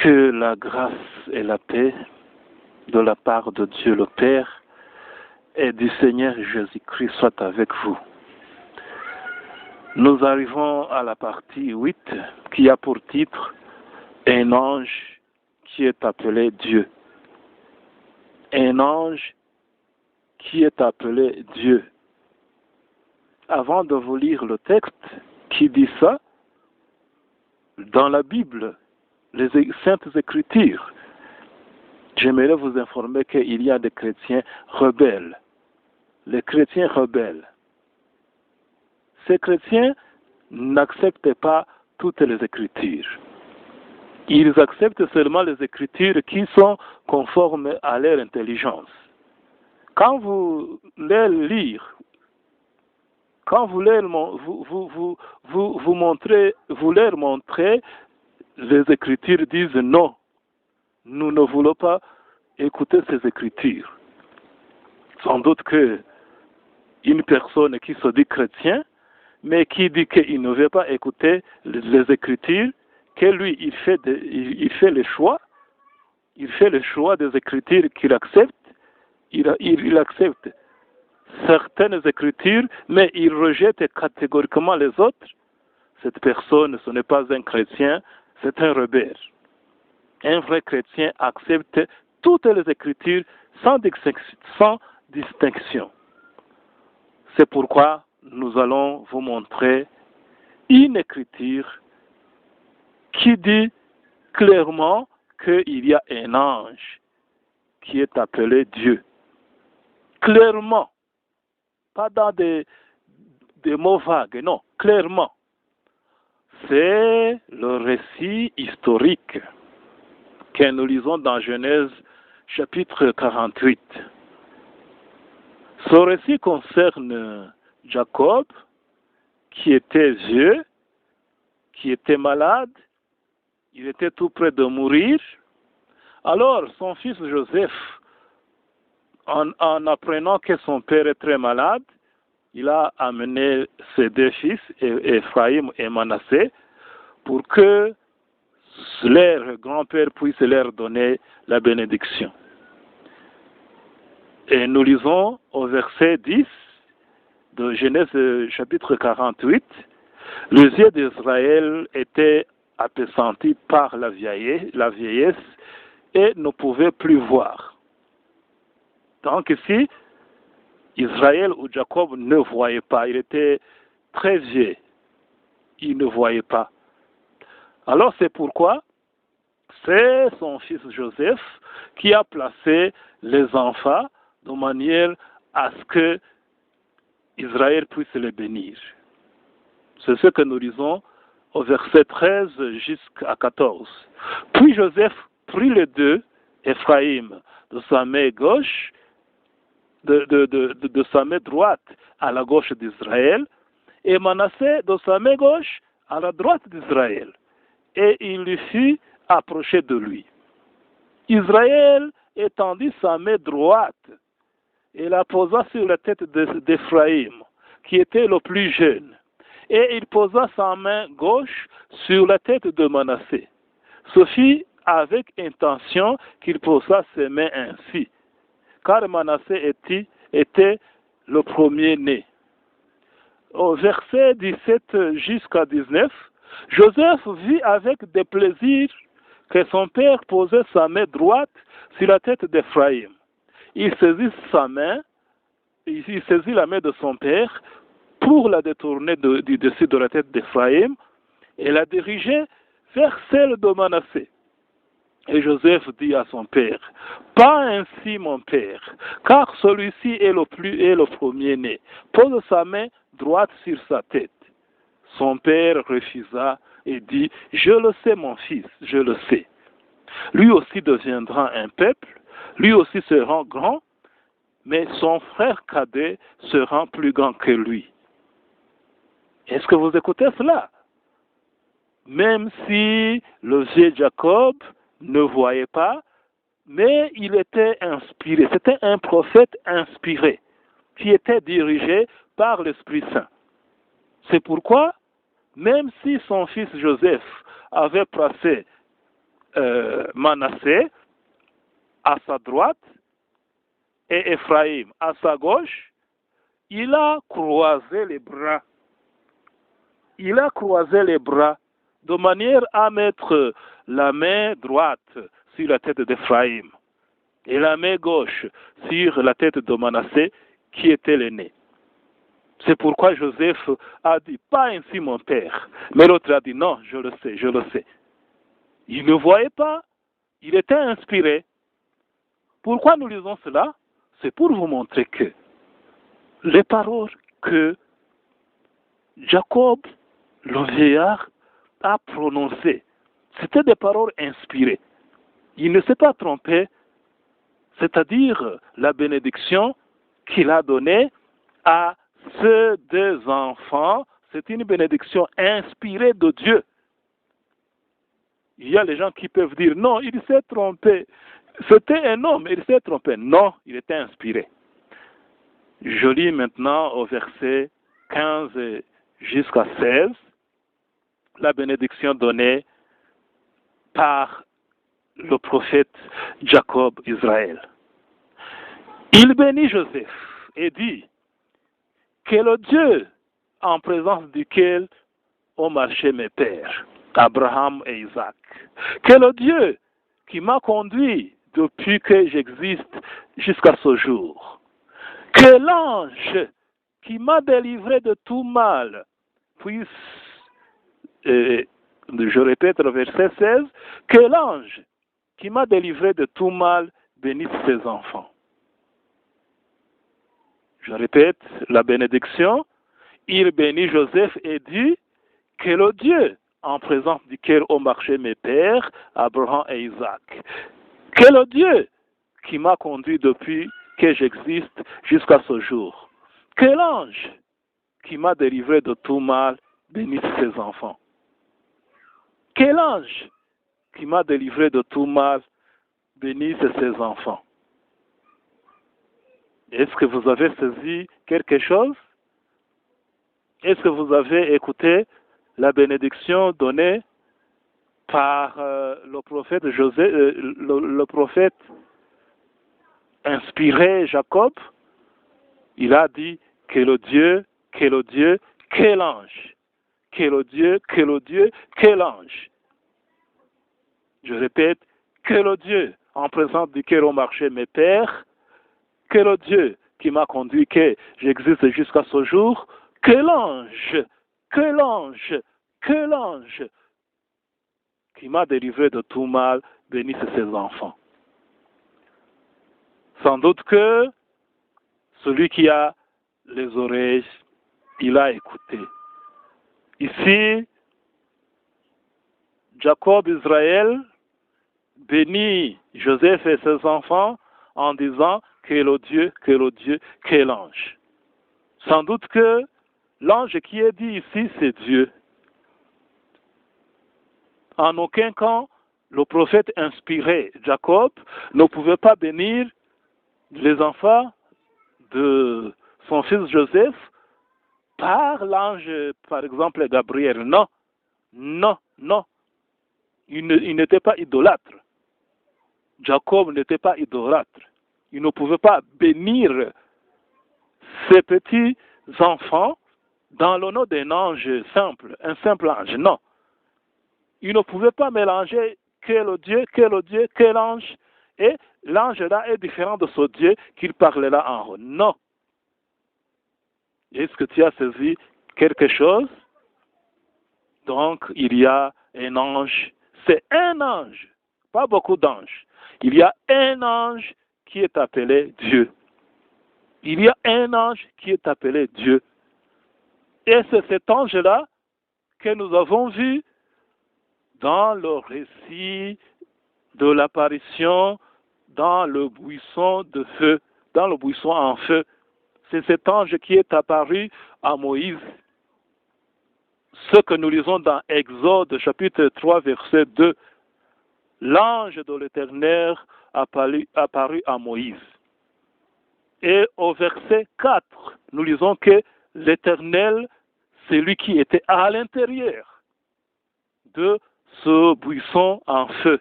Que la grâce et la paix de la part de Dieu le Père et du Seigneur Jésus-Christ soient avec vous. Nous arrivons à la partie 8 qui a pour titre « Un ange qui est appelé Dieu ». Un ange qui est appelé Dieu. Avant de vous lire le texte qui dit ça, dans la Bible, les Saintes Écritures, j'aimerais vous informer qu'il y a des chrétiens rebelles. Les chrétiens rebelles. Ces chrétiens n'acceptent pas toutes les Écritures. Ils acceptent seulement les Écritures qui sont conformes à leur intelligence. Quand vous les lisez, quand vous leur montrez, les Écritures disent non, nous ne voulons pas écouter ces Écritures. Sans doute que une personne qui se dit chrétien, mais qui dit qu'il ne veut pas écouter les Écritures, que lui, il fait le choix des Écritures qu'il accepte, il accepte certaines Écritures, mais il rejette catégoriquement les autres. Cette personne, ce n'est pas un chrétien, c'est un rebelle. Un vrai chrétien accepte toutes les Écritures sans distinction. C'est pourquoi nous allons vous montrer une Écriture qui dit clairement qu'il y a un ange qui est appelé Dieu. Clairement. Pas dans des mots vagues, non, clairement. C'est le récit historique que nous lisons dans Genèse chapitre 48. Ce récit concerne Jacob, qui était vieux, qui était malade, il était tout près de mourir. Alors, son fils Joseph, en apprenant que son père est très malade, il a amené ses deux fils, Ephraïm et Manassé, pour que leur grand-père puisse leur donner la bénédiction. Et nous lisons au verset 10 de Genèse chapitre 48, les yeux d'Israël étaient appesantis par la vieillesse et ne pouvaient plus voir. Donc ici, Israël ou Jacob ne voyait pas, il était très vieux, il ne voyait pas. Alors c'est pourquoi c'est son fils Joseph qui a placé les enfants de manière à ce que Israël puisse les bénir. C'est ce que nous lisons au verset 13 jusqu'à 14. Puis Joseph prit les deux, Ephraïm de sa main gauche, de sa main droite à la gauche d'Israël, et Manassé de sa main gauche à la droite d'Israël. Et il lui fit approcher de lui. Israël étendit sa main droite et la posa sur la tête d'Ephraïm, qui était le plus jeune. Et il posa sa main gauche sur la tête de Manassé. Ce fit avec intention qu'il posa ses mains ainsi, car Manassé était le premier-né. Au verset 17 jusqu'à 19, Joseph vit avec déplaisir que son père posait sa main droite sur la tête d'Ephraïm. Il saisit la main de son père pour la détourner du dessus de la tête d'Ephraïm et la diriger vers celle de Manassé. Et Joseph dit à son père, « Pas ainsi, mon père, car celui-ci est le premier-né. Pose sa main droite sur sa tête. » Son père refusa et dit, « Je le sais, mon fils, je le sais. Lui aussi deviendra un peuple, lui aussi sera grand, mais son frère cadet sera plus grand que lui. » Est-ce que vous écoutez cela? Même si le vieux Jacob ne voyait pas, mais il était inspiré. C'était un prophète inspiré qui était dirigé par l'Esprit Saint. C'est pourquoi, même si son fils Joseph avait placé Manassé à sa droite et Ephraïm à sa gauche, il a croisé les bras. Il a croisé les bras de manière à mettre la main droite sur la tête d'Ephraïm et la main gauche sur la tête de Manassé qui était l'aîné. C'est pourquoi Joseph a dit, pas ainsi mon père. Mais l'autre a dit, non, je le sais, je le sais. Il ne voyait pas, il était inspiré. Pourquoi nous lisons cela? C'est pour vous montrer que les paroles que Jacob, le vieillard, a prononcées, c'était des paroles inspirées. Il ne s'est pas trompé, c'est-à-dire la bénédiction qu'il a donnée à ces deux enfants, c'est une bénédiction inspirée de Dieu. Il y a les gens qui peuvent dire, non, il s'est trompé. C'était un homme, il s'est trompé. Non, il était inspiré. Je lis maintenant au verset 15 jusqu'à 16, la bénédiction donnée par le prophète Jacob Israël. Il bénit Joseph et dit, que le Dieu en présence duquel ont marché mes pères, Abraham et Isaac, que le Dieu qui m'a conduit depuis que j'existe jusqu'à ce jour, que l'ange qui m'a délivré de tout mal puisse, je répète le verset 16, que l'ange qui m'a délivré de tout mal bénisse ses enfants. Je répète la bénédiction. Il bénit Joseph et dit que le Dieu en présence duquel ont marché mes pères, Abraham et Isaac, que le Dieu qui m'a conduit depuis que j'existe jusqu'à ce jour, que l'ange qui m'a délivré de tout mal bénisse ses enfants. Que l'ange qui m'a délivré de tout mal bénisse ses enfants. Est-ce que vous avez saisi quelque chose? Est-ce que vous avez écouté la bénédiction donnée par le prophète le prophète inspiré Jacob? Il a dit que le Dieu, que l'ange, que le Dieu, que l'ange. Je répète, que le Dieu en présence duquel ont marché mes pères, que le Dieu qui m'a conduit, que j'existe jusqu'à ce jour, que l'ange qui m'a délivré de tout mal bénisse ses enfants. Sans doute que celui qui a les oreilles, il a écouté. Ici, Jacob Israël bénit Joseph et ses enfants en disant que le Dieu, que l'ange. Sans doute que l'ange qui est dit ici, c'est Dieu. En aucun cas, le prophète inspiré, Jacob, ne pouvait pas bénir les enfants de son fils Joseph par l'ange, par exemple, Gabriel. Non, non, non. Il n'était pas idolâtre. Jacob n'était pas idolâtre. Il ne pouvait pas bénir ses petits enfants dans le nom d'un ange simple, un simple ange. Non. Il ne pouvait pas mélanger que le Dieu, que l'ange, et l'ange là est différent de ce Dieu qu'il parlait là en haut. Non. Est-ce que tu as saisi quelque chose? Donc, il y a un ange. C'est un ange, pas beaucoup d'anges. Il y a un ange qui est appelé Dieu. Il y a un ange qui est appelé Dieu. Et c'est cet ange-là que nous avons vu dans le récit de l'apparition dans le buisson de feu, dans le buisson en feu. C'est cet ange qui est apparu à Moïse. Ce que nous lisons dans Exode chapitre 3 verset 2. L'ange de l'Éternel apparu à Moïse. Et au verset 4, nous lisons que l'Éternel, c'est lui qui était à l'intérieur de ce buisson en feu.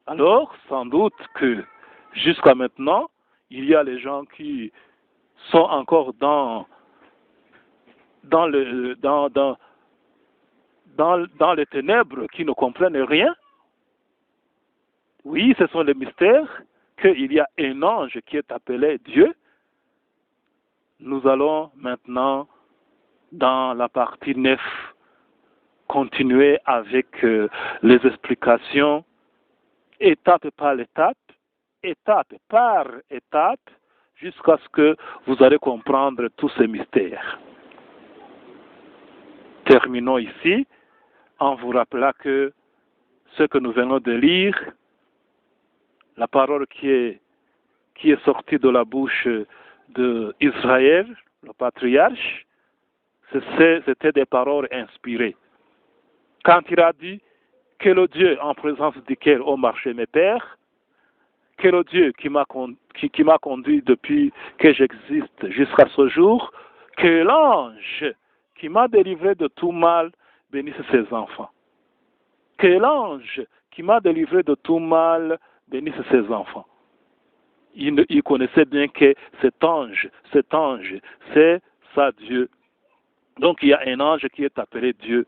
Alors, sans doute que jusqu'à maintenant, il y a les gens qui sont encore dans, le, dans les ténèbres, qui ne comprennent rien. Oui, ce sont les mystères qu'il y a un ange qui est appelé Dieu. Nous allons maintenant, dans la partie 9, continuer avec les explications étape par étape, jusqu'à ce que vous allez comprendre tous ces mystères. Terminons ici en vous rappelant que ce que nous venons de lire, la parole qui est sortie de la bouche d'Israël, le patriarche, c'était des paroles inspirées. Quand il a dit que le Dieu en présence duquel ont marché mes pères, que le Dieu qui m'a conduit depuis que j'existe jusqu'à ce jour, que l'ange qui m'a délivré de tout mal bénisse ses enfants. Que l'ange qui m'a délivré de tout mal bénisse ses enfants. Il connaissait bien que cet ange, c'est ça Dieu. Donc il y a un ange qui est appelé Dieu.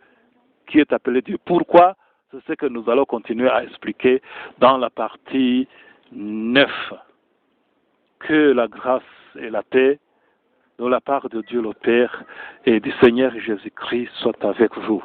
Pourquoi? C'est ce que nous allons continuer à expliquer dans la partie 9. Que la grâce et la paix de la part de Dieu le Père et du Seigneur Jésus-Christ soient avec vous.